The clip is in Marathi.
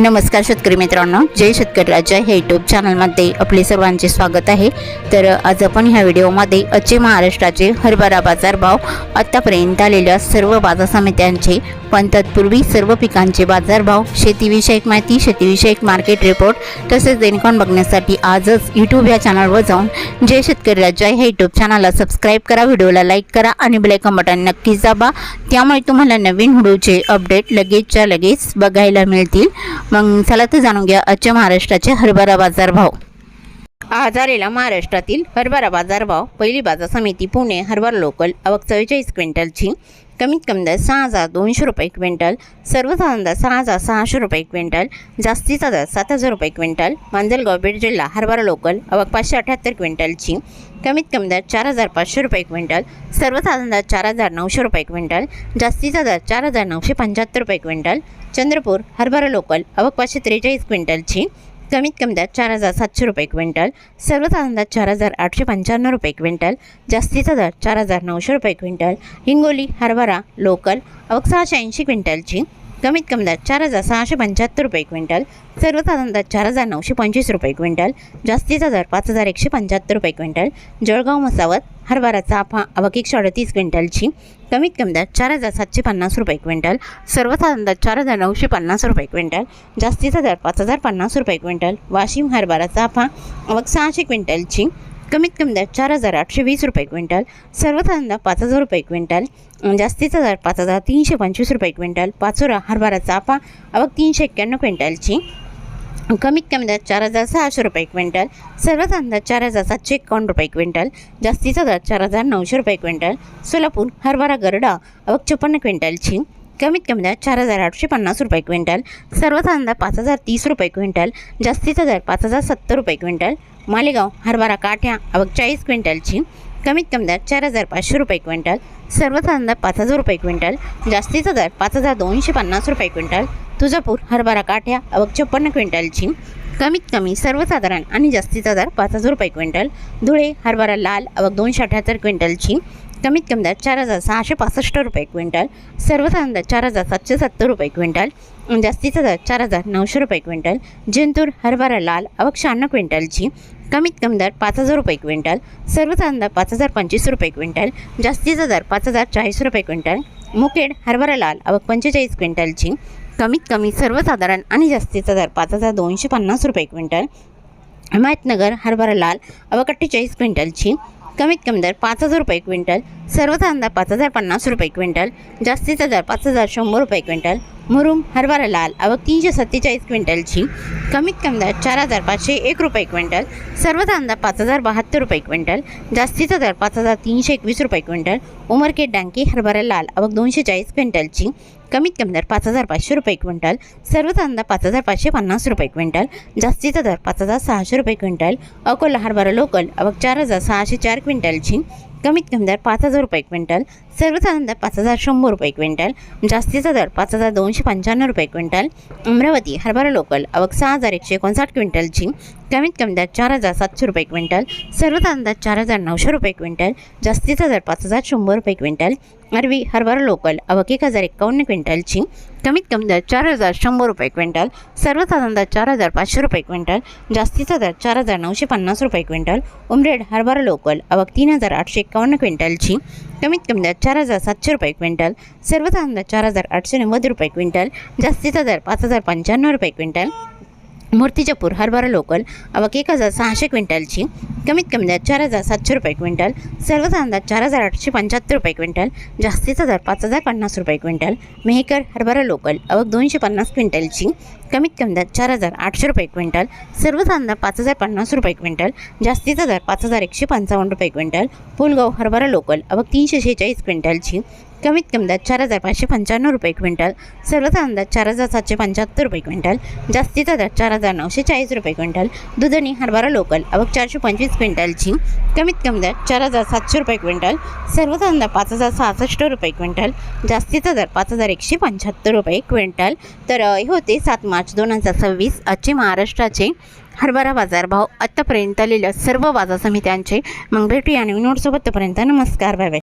नमस्कार शेतकरी मित्रांनो, जय शेतकरी राजा हे यूट्यूब चॅनलमध्ये आपले सर्वांचे स्वागत आहे। तर आज आपण ह्या व्हिडिओमध्ये आजचे महाराष्ट्राचे हरभरा बाजारभाव, आतापर्यंत आलेल्या सर्व बाजार समित्यांचे, पण तत्पूर्वी सर्व पिकांचे बाजारभाव, शेतीविषयक माहिती, शेतीविषयक मार्केट रिपोर्ट तसेच देणकान बघण्यासाठी आजच यूट्यूब या चॅनलवर जाऊन जय शेतकरी राजा हे यूट्यूब चॅनलला सबस्क्राईब करा, व्हिडिओला लाईक करा आणि बेल आयकॉन बटन नक्कीच दाबा, त्यामुळे तुम्हाला नवीन व्हिडिओचे अपडेट लगेचच्या लगेच बघायला मिळतील। मग चला तर जाणून घ्या आजच्या महाराष्ट्राचे हरभरा बाजारभाव। आज आलेला महाराष्ट्रातील हरभरा बाजारभाव। पहिली बाजार समिती पुणे, हरभरा लोकल आवक 44 क्विंटलची, कमीत कमी दर 6,200 रुपये क्विंटल, सर्वसाधारण दर 6,600 रुपये क्विंटल, जास्तीचा दर 7,000 रुपये क्विंटल। मांजलगाव बीड जिल्हा हरभरा लोकल आवक 578 क्विंटलची, कमीत कमी दर 4,500 रुपये क्विंटल, सर्वसाधारण दर 4,900 रुपये क्विंटल, जास्तीचा दर 4,975 रुपये क्विंटल। चंद्रपूर हरभरा लोकल आवक 543 क्विंटलची, कमीत कमी दर 4,700 रुपये क्विंटल, सर्वसाधारण दर 4,895 रुपये क्विंटल, जास्तीचा दर 4,900 रुपये क्विंटल। हिंगोली हरभरा लोकल आवक 680 क्विंटलची, कमीत कमी दर 4,675 रुपये क्विंटल, सर्वसाधारण दर 4,925 रुपये क्विंटल, जास्तीचा दर 5,175 रुपये क्विंटल। जळगाव मसावत हरभरा चाफा आवक 138 क्विंटलची, कमीत कमी दर 4,750 रुपये क्विंटल, सर्वसाधारण दर 4,950 रुपये क्विंटल, जास्तीचा दर 5,050 रुपये क्विंटल। वाशिम हरभरा चाफा आवक 600 क्विंटलची, कमीत कमी दर 4,820 रुपये क्विंटल, सर्वसाधारण दर 5,000 रुपये क्विंटल, जास्तीचा दर 5,325 रुपये क्विंटल। पाचोरा हरभरा चाफा आवक 391 क्विंटलची, कमीत कमी दर 4,600 रुपये क्विंटल, सर्वसाधारण दर 4,751 रुपये क्विंटल, जास्तीचा दर 4,900 रुपये क्विंटल। सोलापूर हरभरा गरडा आवक 54 क्विंटलची, कमीत कमी दर 4,850 रुपये क्विंटल, सर्वसाधारण दर 5,030 रुपये क्विंटल, जास्तीचा दर 5,070 रुपये क्विंटल। मालेगाव हरभरा काठ्या आवक 40 क्विंटलची, कमीत कमी दर 4,500 रुपये क्विंटल, सर्वसाधारण दर 5,000 रुपये क्विंटल, जास्तीचा दर 5,250 रुपये क्विंटल। तुळजापूर हरभरा काठ्या आवक 54 क्विंटलची, कमीत कमी सर्वसाधारण आणि जास्तीचा दर 5,000 रुपये क्विंटल। धुळे हरभरा लाल आवक 278 क्विंटलची, कमीत कमी दर 4,665 रुपये क्विंटल, सर्वसाधारण दर 4,770 रुपये क्विंटल, जास्तीचा दर 4,900 रुपये क्विंटल। जिंतूर हरभरा लाल आवक 96 क्विंटलची, कमीत कमी दर 5,000 रुपये क्विंटल, सर्वसाधारण दर 5,025 रुपये क्विंटल, जास्तीचा दर 5,040 रुपये क्विंटल। मुखेड हरभरा लाल आवक 45 क्विंटलची, कमीत कमी सर्वसाधारण आणि जास्तीचा दर 5,250 रुपये क्विंटल। हिमायतनगर हरभरा लाल आवक 48 क्विंटलची, कमीत कमी दर 5,000 रुपये क्विंटल, सर्वसाधारण दर 5,050 रुपये क्विंटल, जास्तीचा दर 5,100 रुपये क्विंटल। मुरुम हरभरा लाल आवक 347 क्विंटलची, कमीत कमी दर 4,501 रुपये क्विंटल, सर्वसाधारण दर 5,072 रुपये क्विंटल, जास्तीचा दर 5,321 रुपये क्विंटल। उमरखेड डांगी हरभरा लाल आवक 240 क्विंटलची, कमीत कमी दर 5,500 रुपये क्विंटल, सर्वसाधारण दर 5,550 रुपये क्विंटल, जास्तीचा दर 5,600 रुपये क्विंटल। अकोला हरभरा लोकल आवक 4,604 क्विंटलची, कमीत कमी दर 5,000 रुपये क्विंटल, सर्वसाधारण दर 5,100 रुपये क्विंटल, जास्तीचा दर 5,295 रुपये क्विंटल। अमरावती हरभरा लोकल आवक 6,159 क्विंटलची, कमीत कमी दर 4,700 रुपये क्विंटल, सर्वसाधारण दर 4,900 रुपये क्विंटल, जास्तीचा दर 5,100 रुपये क्विंटल। अरवी हरभरा लोकल आवक 1,051 क्विंटलची, कमीत कमी दर 4,100 रुपये क्विंटल, सर्वसाधारण दर 4,500 रुपये क्विंटल, जास्तीचा दर 4,950 रुपये क्विंटल। उमरेड हरभरा लोकल आवक 3,851 क्विंटलची, कमीत कमी दर 4,700 रुपये क्विंटल, सर्वसाधारण दर 4,890 रुपये क्विंटल, जास्तीचा दर 5,095 रुपये क्विंटल। मूर्तिजापूर हरभरा लोकल आवक 1,600 क्विंटलची, कमीत कमी दर 4,700 रुपये क्विंटल, सर्वसाधारण दर 4,875 रुपये क्विंटल, जास्तीचा दर 5,050 रुपये क्विंटल। मेहकर हरभरा लोकल आवक 250 क्विंटलची, कमीत कमी दर 4,800 रुपये क्विंटल, सर्वसाधारण दर 5,050 रुपये क्विंटल, जास्तीचा दर 5,155 रुपये क्विंटल। पुलगाव हरभरा लोकल आवक 346 क्विंटलची, कमीत कमी दर 4,595 रुपये क्विंटल, सर्वसाधारण दर 4,775 रुपये क्विंटल, जास्तीचा दर 4,940 रुपये क्विंटल। दुधनी हरभरा लोकल आवक 425 क्विंटलची, कमीत कमी दर 4,700 रुपये क्विंटल, सर्वसाधारण दर 5,066 रुपये क्विंटल, जास्तीचा दर 5,175 रुपये क्विंटल। तर हे होते 7 मार्च 2026 आजचे महाराष्ट्राचे हरभरा बाजारभाव, आत्तापर्यंत आलेल्या सर्व बाजार समित्यांचे। मग भेटूया नवीन नोट्सोबत, तोपर्यंत नमस्कार, बाय बाय।